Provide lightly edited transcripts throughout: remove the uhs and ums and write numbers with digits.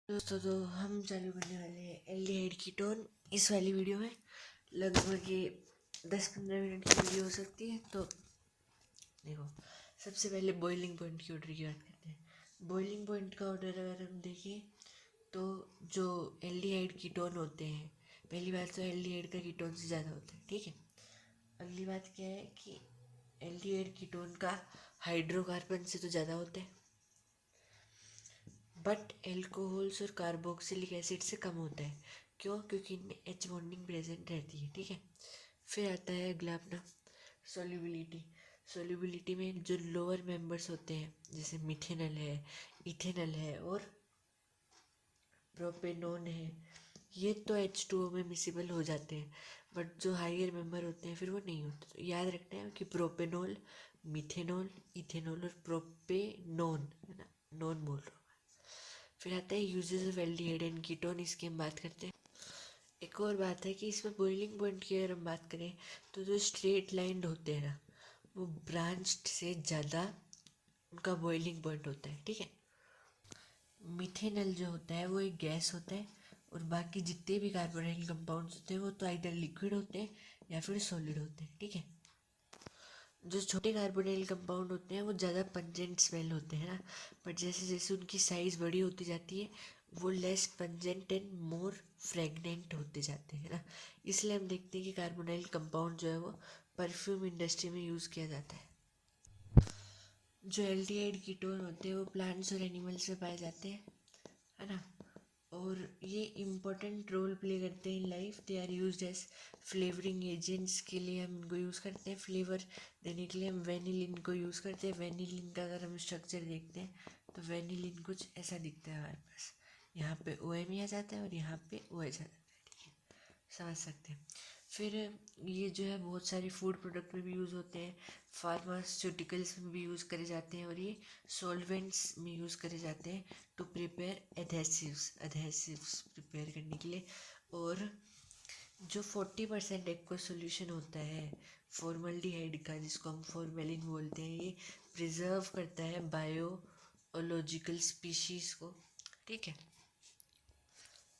दोस्तों, तो हम चालू करने वाले हैं एल्डिहाइड कीटोन। इस वाली वीडियो में लगभग ये 10-15 मिनट की वीडियो हो सकती है। तो देखो, सबसे पहले बॉइलिंग पॉइंट की ऑर्डर की बात करते हैं। बॉइलिंग पॉइंट का ऑर्डर अगर हम देखें तो जो एल्डिहाइड कीटोन होते हैं, पहली बात तो एल्डिहाइड का कीटोन से ज़्यादा होता है, ठीक है। अगली बात क्या है कि एल्डिहाइड कीटोन का हाइड्रोकार्बन से तो ज़्यादा होता है, बट एल्कोहल्स और कार्बोक्सिलिक एसिड से कम होता है। क्यों? क्योंकि इनमें एच बॉन्डिंग प्रेजेंट रहती है, ठीक है। फिर आता है अगला अपना सोल्यूबिलिटी। सोल्यूबिलिटी में जो लोअर मेंबर्स होते हैं जैसे मिथेनल है, इथेनल है और प्रोपेनोन है, ये तो H2O में मिसिबल हो जाते हैं, बट जो हाइयर मेंबर होते हैं फिर वो नहीं होते। तो याद रखना है कि प्रोपेनोल, मिथेनॉल, इथेनॉल और प्रोपेनोन, है ना, नॉन बोल रहा हूँ। फिर आता है uses of aldehyde and ketone, इसकी हम बात करते हैं। एक और बात है कि इसमें बॉइलिंग पॉइंट की अगर हम बात करें तो जो स्ट्रेट लाइन्ड होते हैं ना, वो ब्रांच्ड से ज़्यादा उनका बॉइलिंग पॉइंट होता है, ठीक है। मिथेनल जो होता है वो एक गैस होता है और बाकी जितने भी कार्बोनाइल कंपाउंड्स होते हैं वो तो आइदर लिक्विड होते हैं या फिर सॉलिड होते हैं, ठीक है। जो छोटे कार्बोनाइल कंपाउंड होते हैं वो ज़्यादा पंजेंट स्मेल होते हैं ना, बट जैसे जैसे उनकी साइज़ बड़ी होती जाती है वो less pungent and more fragrant होते जाते हैं ना। इसलिए हम देखते हैं कि कार्बोनाइल कंपाउंड जो है वो परफ्यूम इंडस्ट्री में यूज़ किया जाता है। जो एल्डिहाइड कीटोन होते हैं वो प्लांट्स और एनिमल्स में पाए जाते हैं, है ना। और ये इम्पोर्टेंट रोल प्ले करते हैं in life. They are used as flavouring agents के लिए हम इनको यूज़ करते हैं। फ्लेवर देने के लिए हम वेनिलिन को यूज़ करते हैं। वेनिलिन का अगर हम स्ट्रक्चर देखते हैं तो वेनिलिन कुछ ऐसा दिखता है हमारे पास। यहाँ पे OM आ जाता है और यहाँ पे OH आ जाता है, ठीक है, समझ सकते हैं। फिर ये जो है बहुत सारे फूड प्रोडक्ट में भी यूज़ होते हैं, फार्मास्यूटिकल्स में भी यूज़ करे जाते हैं और ये सॉल्वेंट्स में यूज़ करे जाते हैं टू प्रिपेयर एडहेसिव्स प्रिपेयर करने के लिए। और जो 40% एक्वा सोल्यूशन होता है फॉर्मल्डिहाइड का, जिसको हम फॉर्मेलिन बोलते हैं, ये प्रिजर्व करता है बायोलॉजिकल स्पीशीज़ को, ठीक है।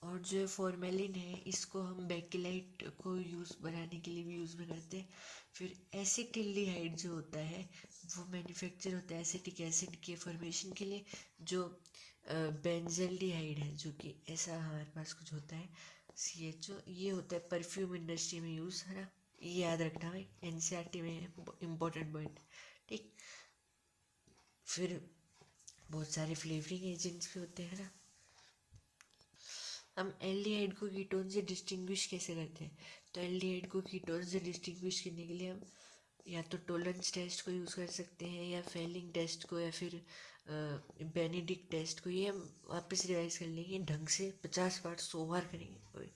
और जो फॉर्मेलिन है इसको हम बेकेलाइट को यूज़ बनाने के लिए भी यूज़ में करते हैं। फिर एसिटिल्डिहाइड जो होता है वो मैन्युफैक्चर होता है एसिटिक एसिड के फॉर्मेशन के लिए। जो बेंजल्डिहाइड है जो कि ऐसा हमारे पास कुछ होता है CHO, ये होता है परफ्यूम इंडस्ट्री में यूज़, है ना। ये याद रखना भाई, NCERT में इम्पोर्टेंट पॉइंट, ठीक। फिर बहुत सारे फ्लेवरिंग एजेंट्स भी होते हैं ना। हम एल्डिहाइड को कीटोन से डिस्टिंग्विश कैसे करते हैं? तो एल्डिहाइड को कीटोन से डिस्टिंग्विश करने के लिए हम या तो टोलेंस टेस्ट को यूज़ कर सकते हैं या फेलिंग टेस्ट को या फिर बेनेडिक्ट टेस्ट को। ये हम वापस रिवाइज कर लेंगे ढंग से, 50 बार 100 बार करेंगे, कोई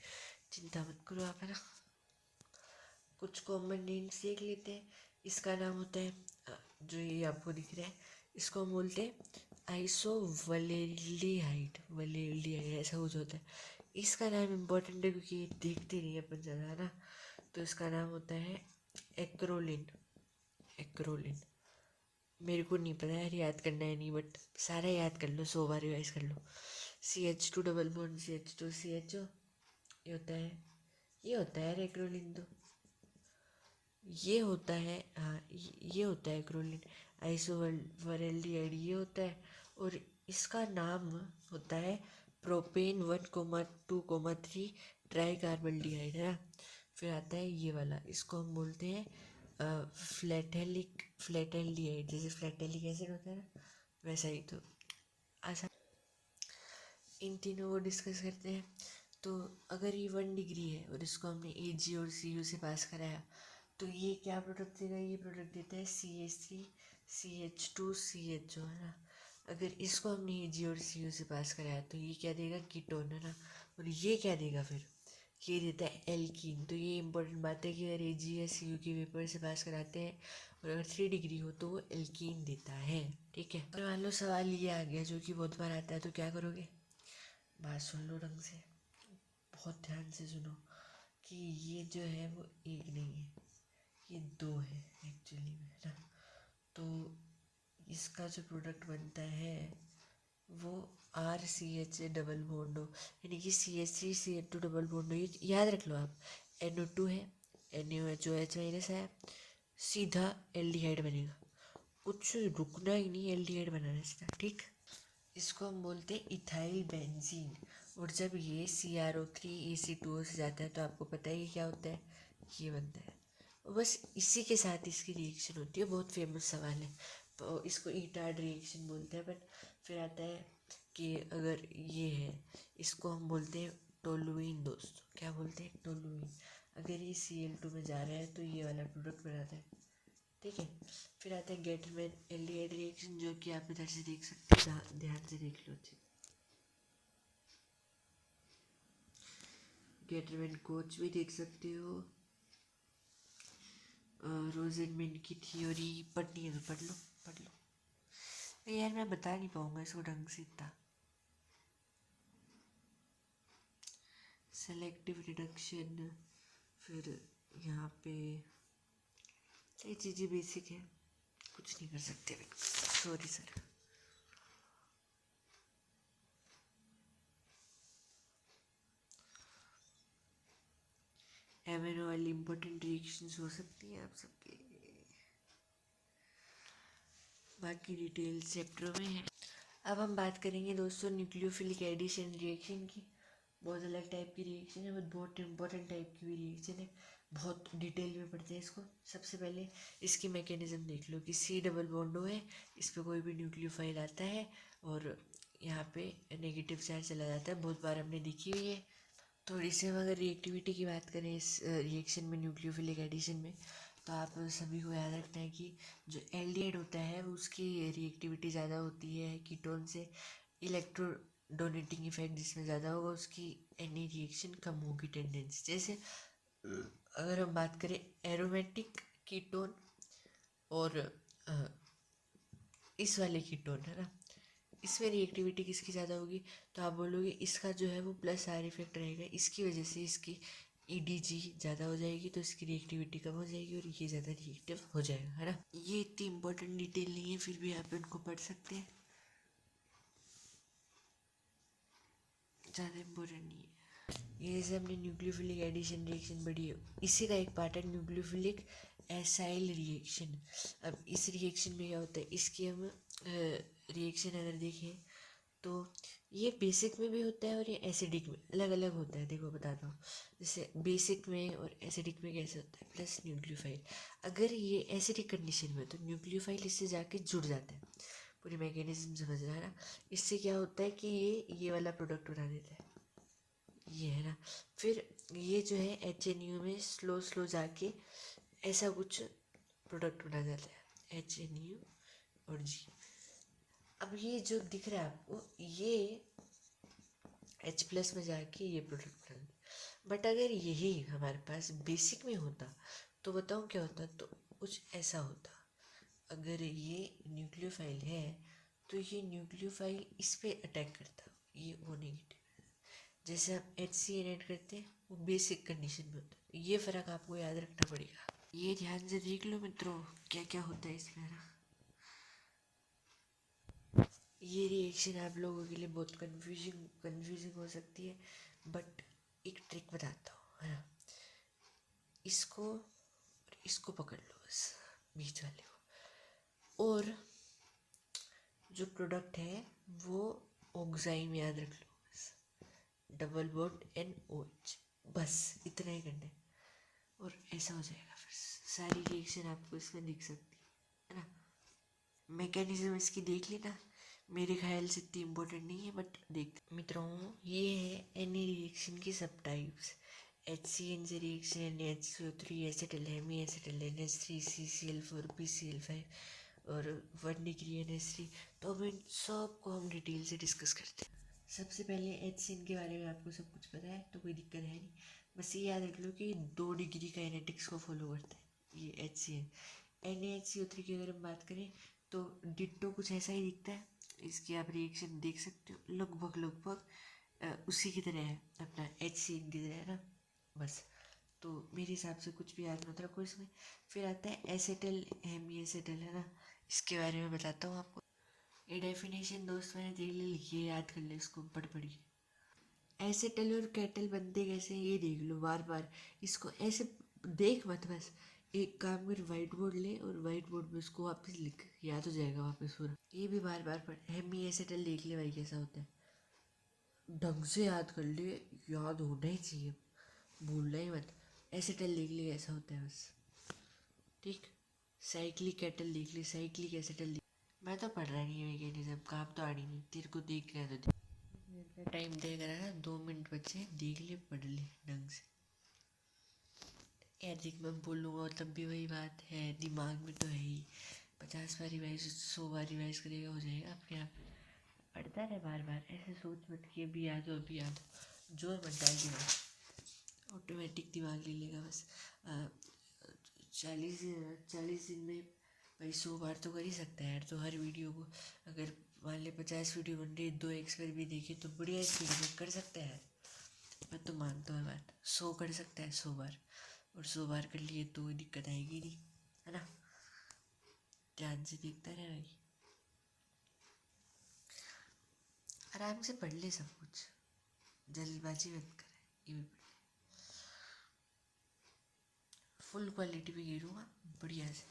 चिंता मत करो आप, है ना। कुछ कॉमन नेम्स देख लेते हैं। इसका नाम होता है जो ये आपको दिख रहा है, इसको हम बोलते हैं आइसोवलेल्डिहाइड, वलेल्डिहाइड ऐसा कुछ होता है। इसका नाम इम्पोर्टेंट है क्योंकि ये देखते नहीं अपन ज़्यादा, है ना। तो इसका नाम होता है एक्रोलिन। एक्रोलिन मेरे को नहीं पता यार, याद करना है नहीं, बट सारा याद कर लो, 100 बार रिवाइज कर लो। CH2 double bond CH2 CHO, ये होता है एक्रोलिन। तो ये होता है, हाँ, ये होता है क्रोलिन। आइसोवरेल्डिहाइड ये होता है और इसका नाम होता है प्रोपेन 1,2,3 ट्राई कार्बल्डिहाइड, है ना। फिर आता है ये वाला, इसको हम बोलते हैं फ्लैटेल्डिहाइड। जैसे फ्लैटेलिक एसिड होता है ना, वैसा ही। तो आसान, इन तीनों को डिस्कस करते हैं। तो अगर ये 1 डिग्री है और इसको हमने AG और CU से पास कराया तो ये क्या प्रोडक्ट देगा? ये प्रोडक्ट देता है CH3CH2CHO, है ना। अगर इसको हमने AG और CU से पास कराया तो ये क्या देगा? कीटोन, है ना। और ये क्या देगा फिर? ये देता है एल्कीन। तो ये इंपॉर्टेंट बात है कि अगर AG या CU के पेपर से पास कराते हैं और अगर 3 डिग्री हो तो वो एल्कीन देता है, ठीक है। अगर मान लो सवाल ये आ गया जो कि बहुत बार आता है, तो क्या करोगे? बात सुन लो ढंग से, बहुत ध्यान से सुनो कि ये जो है वो एक नहीं है, ये 2 है एक्चुअली में, है ना। तो इसका जो प्रोडक्ट बनता है वो RCH से डबल बॉन्ड हो, यानी कि CH3 CH2 डबल बॉन्ड हो। ये याद रख लो आप। NO2 है, NaOH माइनस है, सीधा एल्डिहाइड बनेगा, कुछ रुकना ही नहीं, एल्डिहाइड बनाना सीधा, ठीक। इसको हम बोलते हैं इथाइल बेंजीन। और जब ये CrO3 AC2O से जाता है तो आपको पता ही क्या होता है, ये बनता है। और बस इसी के साथ इसकी रिएक्शन होती है, बहुत फेमस सवाल है। तो इसको ईटार्ड रिएक्शन बोलते हैं। बट फिर आता है कि अगर ये है, इसको हम बोलते हैं टोलुइन। दोस्तों क्या बोलते हैं, टोलुइन। अगर ये Cl2 में जा रहा है तो ये वाला प्रोडक्ट बनाता है, ठीक है। फिर आता है गेटरमैन एल्डिहाइड रिएक्शन, जो कि आप इधर से देख सकते हैं, ध्यान से देख लो अच्छे। गेटरमैन कोच भी देख सकते हो। रोजेनमेन की थ्योरी पढ़नी है तो पढ़ लो, पढ़ लो। यार मैं बता नहीं पाऊंगा इसको ढंग से इतना। सेलेक्टिव रिडक्शन, फिर यहाँ पे ये चीज़ें बेसिक है, कुछ नहीं कर सकते, सॉरी सर। एमिनो वाली इम्पोर्टेंट रिएक्शंस हो सकती हैं आप सबके, बाकी डिटेल चैप्टर में है। अब हम बात करेंगे दोस्तों न्यूक्लियोफिलिक एडिशन रिएक्शन की। बहुत अलग टाइप की रिएक्शन है, बट बहुत इंपॉर्टेंट टाइप की भी रिएक्शन है, बहुत डिटेल में पढ़ते हैं इसको। सबसे पहले इसकी मैकेनिज्म देख लो कि C डबल बॉन्डो है, इस पर कोई भी न्यूक्लियोफाइल आता है और यहाँ पे नेगेटिव चार्ज चला जाता है, बहुत बार हमने देखी हुई है। थोड़ी सी हम अगर रिएक्टिविटी की बात करें इस रिएक्शन में, न्यूक्लियोफिलिक एडिशन में, तो आप सभी को याद रखना है कि जो एल्डिहाइड होता है उसकी रिएक्टिविटी ज़्यादा होती है कीटोन से। इलेक्ट्रो डोनेटिंग इफेक्ट जिसमें ज़्यादा होगा उसकी एनी रिएक्शन कम होगी टेंडेंसी। जैसे अगर हम बात करें एरोमेटिक कीटोन और इस वाले कीटोन है ना, इसमें रिएक्टिविटी किसकी ज़्यादा होगी, तो आप बोलोगे इसका जो है वो प्लस आर इफेक्ट रहेगा, इसकी वजह से इसकी EDG ज़्यादा हो जाएगी तो इसकी रिएक्टिविटी कम हो जाएगी और ये ज़्यादा रिएक्टिव हो जाएगा, है ना। ये इतनी इंपॉर्टेंट डिटेल नहीं है, फिर भी आप इनको पढ़ सकते हैं, ज़्यादा इम्पोर्टेंट नहीं है। ये जैसे हमने न्यूक्लियोफिलिक एडिशन रिएक्शन पढ़ी है, इसी का एक पार्ट है न्यूक्लियोफिलिक एसाइल रिएक्शन। अब इस रिएक्शन में क्या होता है, इसकी हम रिएक्शन अगर देखें तो ये बेसिक में भी होता है और ये एसिडिक में अलग अलग होता है। देखो बताता हूँ, जैसे बेसिक में और एसिडिक में कैसे होता है, प्लस न्यूक्लियोफाइल। अगर ये एसिडिक कंडीशन में तो न्यूक्लियोफाइल इससे जाके जुड़ जाता है, पूरी मैकेनिज्म समझ रहा है ना। इससे क्या होता है कि ये वाला प्रोडक्ट बना देता है, ये है ना। फिर ये जो है HNU में स्लो स्लो जाके ऐसा कुछ प्रोडक्ट बना जाता है, HNU और G। अब ये जो दिख रहा है आपको, ये H+ में जाके ये प्रोडक्ट बना देता। बट अगर यही हमारे पास बेसिक में होता तो बताऊँ क्या होता, तो कुछ ऐसा होता। अगर ये न्यूक्लियोफाइल है तो ये न्यूक्लियोफाइल इस पे अटैक करता, ये O नेगेटिव। जैसे हम HCN ऐड करते हैं वो बेसिक कंडीशन में होता है, ये फ़र्क आपको याद रखना पड़ेगा। ये ध्यान से देख लो मित्रों क्या क्या होता है इसमें ना। ये रिएक्शन आप लोगों के लिए बहुत कंफ्यूजिंग हो सकती है, बट एक ट्रिक बताता हूँ, है ना। इसको पकड़ लो बस, बीच वाले को, और जो प्रोडक्ट है वो ऑक्साइम याद रख लो बस, डबल बॉन्ड NOH, बस इतना ही करना है और ऐसा हो जाएगा। फिर सारी रिएक्शन आपको इसमें दिख सकती है ना। मैकेनिज्म इसकी देख लेना, मेरे ख्याल से इतनी इम्पोर्टेंट नहीं है, बट देख मित्रों, ये है एनी रिएक्शन की सब टाइप्स। HCN से reaction NH3 acetyl hemi acetyl NH3CCl4 PCl5 और 1 डिग्री NH3। तो अब इन सब को हम डिटेल से डिस्कस करते हैं। सबसे पहले HCN के बारे में आपको सब कुछ पता है तो कोई दिक्कत है नहीं, बस ये याद रख लो कि 2 डिग्री काइनेटिक्स को फॉलो करता है ये HCN। NaHCO3 की अगर हम बात करें तो डिट्टो कुछ ऐसा ही दिखता है, इसकी आप रिएक्शन देख सकते हो, लगभग लगभग उसी की तरह है, अपना HCN की तरह है ना, बस। तो मेरे हिसाब से कुछ भी याद मत रखो इसमें। फिर आता है एसिटिल हेमी एसिटिल, है ना, इसके बारे में बताता हूँ आपको। ये डेफिनेशन दोस्त मैंने तेरे लिए लिखी है, याद कर ले इसको पढ़ पढ़ के। एसेटल और कैटल बनते कैसे हैं ये देख लो बार बार, इसको ऐसे देख मत, बस एक काम कर, वाइट बोर्ड ले और वाइट बोर्ड पे उसको वापस लिख, याद हो जाएगा वापस पूरा। ये भी बार बार पढ़, हेमी एसेटल देख ले भाई कैसा होता है, ढंग से याद कर ले, याद होना ही चाहिए, भूलना ही मत। एसेटल देख ले कैसा होता है बस, ठीक। साइक्लिक एटल देख ले, साइक्लिक एसेटल देख। मैं तो पढ़ रहा नहीं है मैकेनिज्म, काम तो आनी नहीं, तेरे को देख रहा है तो देख। टाइम देगा ना, 2 मिनट बचे, देख ले पढ़ ले ढंग से। यार देख मैं बोलूँगा तब भी वही बात है, दिमाग में तो है ही, 50 बार रिवाइज 100 बार रिवाइज करेगा हो जाएगा अपने आप। पढ़ता रहे बार बार, ऐसे सोच मत कि अभी याद हो अभी याद हो, जोर मत डाल दिमाग, ऑटोमेटिक दिमाग ले लेगा बस। 40 दिन में भाई 100 बार तो कर ही सकता है यार। तो हर वीडियो को अगर मान ले 50 वीडियो बन रही है, 2x पर भी देखे तो बढ़िया स्पीड में कर सकता है यार। मैं तो मानता हूँ बात, 100 कर सकता है 100 बार, और 100 बार कर लिए तो कोई दिक्कत आएगी नहीं, है ना। ध्यान से देखता रहे भाई, आराम से पढ़ ले सब कुछ, जल्दबाजी मत करे, ये भी फुल क्वालिटी पे गिरूँगा बढ़िया से,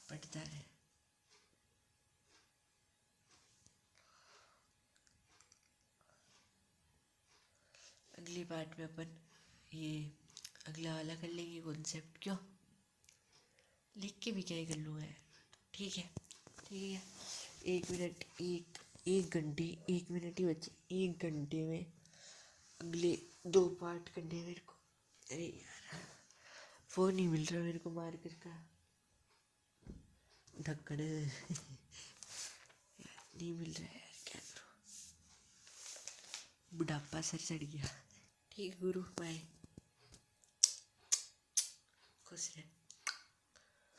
पढ़ता रहे। अगली पार्ट में अपन ये अगला वाला कर लेंगे कॉन्सेप्ट, क्यों लिख के भी क्या ही कर लूँगा यार। ठीक है ठीक है, 1 मिनट, एक घंटे 1 मिनट ही बचे, 1 घंटे में अगले 2 पार्ट करने हैं मेरे को। अरे यार फ़ोन नहीं मिल रहा मेरे को मार्कर का, ढक्कन नहीं मिल रहा है यार, क्या करूँ, बुढ़ापा सर चढ़ गया। ठीक है गुरु, बाय, खुश रहे।